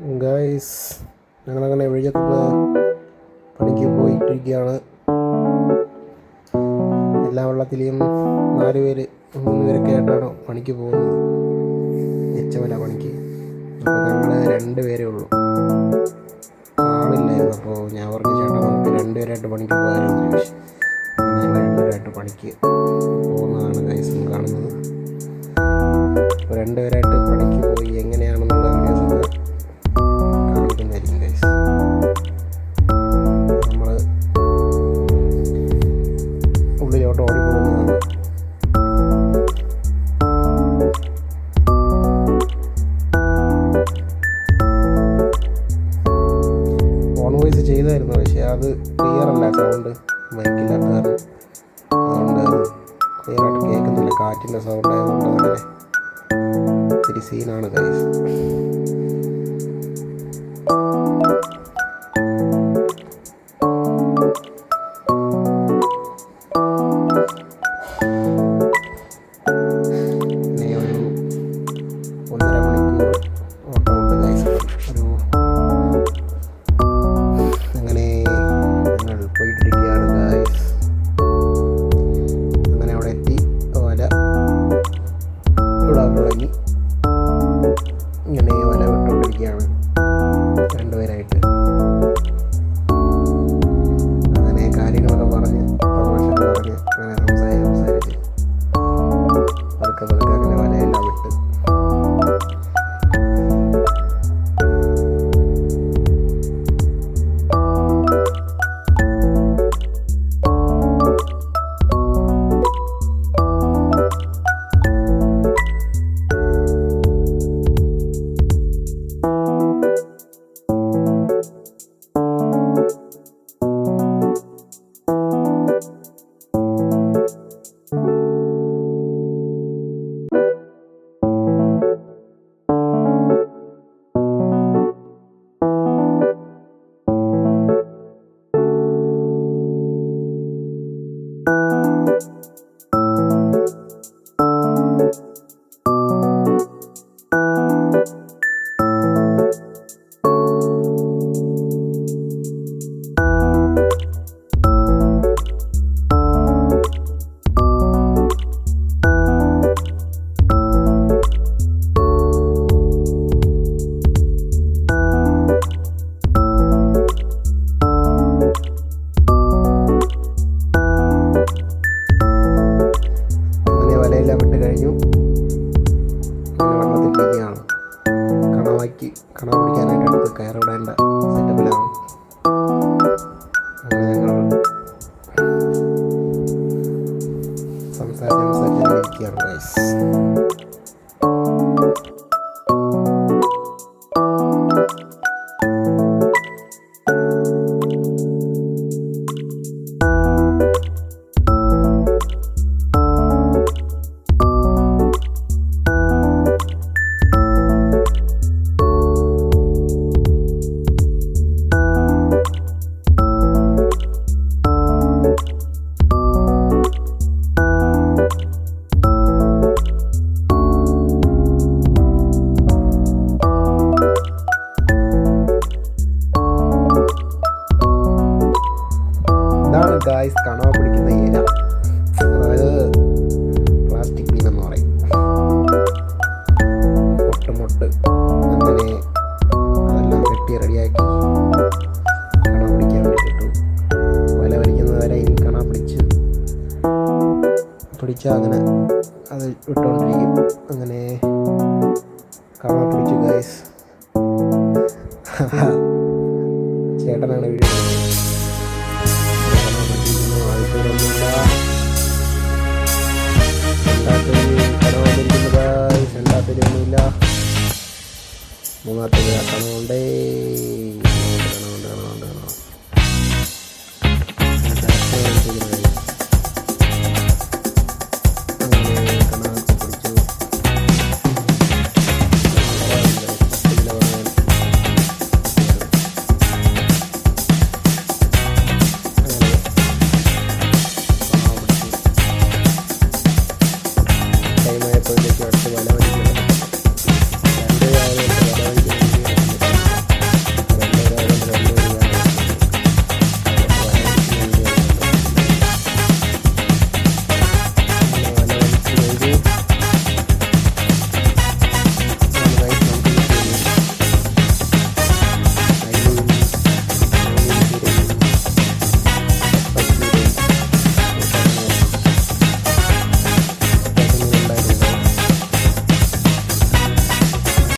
Guys, ഞങ്ങളങ്ങനെ വെളിയത്ത് പണിക്ക് പോയിട്ടിരിക്കുകയാണ്. എല്ലാ വെള്ളത്തിലെയും 4 പേര് 3 പേരൊക്കെ ആയിട്ടാണ് പണിക്ക് പോകുന്നത്. എച്ചവല പണിക്ക്. അപ്പോൾ ഞങ്ങൾ 2 പേരേ ഉള്ളൂ, ആളില്ലായിരുന്നു. അപ്പോൾ ഞാൻ അവർക്ക് ചേട്ടാ നമുക്ക് 2 പേരായിട്ട് പണിക്ക് പോകാമെന്ന് ചോദിച്ചു. ഞങ്ങൾ 2 പേരായിട്ട് പണിക്ക് പോകുന്നതാണ് ഗൈസ് കാണുന്നത്. അപ്പോൾ 2 പേരായിട്ട് പണിക്ക് പോയി എങ്ങനെയാണെന്നുള്ള വീഡിയോസൊക്കെ കാണിക്കുന്നതായിരിക്കും ഗൈസ്. നമ്മൾ ഉള്ളിലോട്ട് ഓടി പോകുന്നതാണ്. ഓൺ വോയിസ് ചെയ്തായിരുന്നു, പക്ഷേ അത് ക്ലിയർ അല്ല, സൗണ്ട് മൈക്കില്ലാത്ത കാരണം അതുകൊണ്ട് ക്ലിയർ ആയിട്ട് കേൾക്കുന്നില്ല. കാറ്റിൻ്റെ സൗണ്ട് ആയതുകൊണ്ട് അങ്ങനെ ഇത്തിരി സീനാണ് ഗൈസ്. തുടങ്ങി ഇങ്ങനെ വല വിട്ടുകൊണ്ടിരിക്കുകയാണ് 2 പേരായിട്ട്. അങ്ങനെ കാര്യങ്ങളൊക്കെ പറഞ്ഞ് തമാശയൊക്കെ പറഞ്ഞ് അങ്ങനെ സംസാരിച്ച് പതുക്കെ അങ്ങനെ വലയെല്ലാം വിട്ട് വിട്ട് കഴിഞ്ഞു. വെള്ളത്തിലിരിക്കുകയാണ്. കണവ പിടിക്കാനായിട്ട് അടുത്ത് കയറിവിടേണ്ട സെറ്റപ്പിലാണ്. അങ്ങനെ ഞങ്ങൾ സംസാരിച്ച് ഇരിക്കുകയാണ് ഗൈസ്. ഇതാണ് ഗായ്സ് കണവ പിടിക്കുന്ന ഇല, അതായത് പ്ലാസ്റ്റിക് മീൻ എന്ന് പറയും. മുട്ട് അങ്ങനെ അതെല്ലാം കെട്ടി റെഡിയാക്കി കണവ പിടിക്കാൻ വേണ്ടിയിട്ടു. വല വലിക്കുന്നത് വരെ ഈ കണവ പിടിച്ചാൽ അങ്ങനെ അത് ഇട്ടുകൊണ്ടിരിക്കും. അങ്ങനെ കണവ പിടിച്ചു ഗായ്സ്. ചേട്ടനാണ് വീഡിയോ മൂന്നാമത്തെ കണവുണ്ടേ.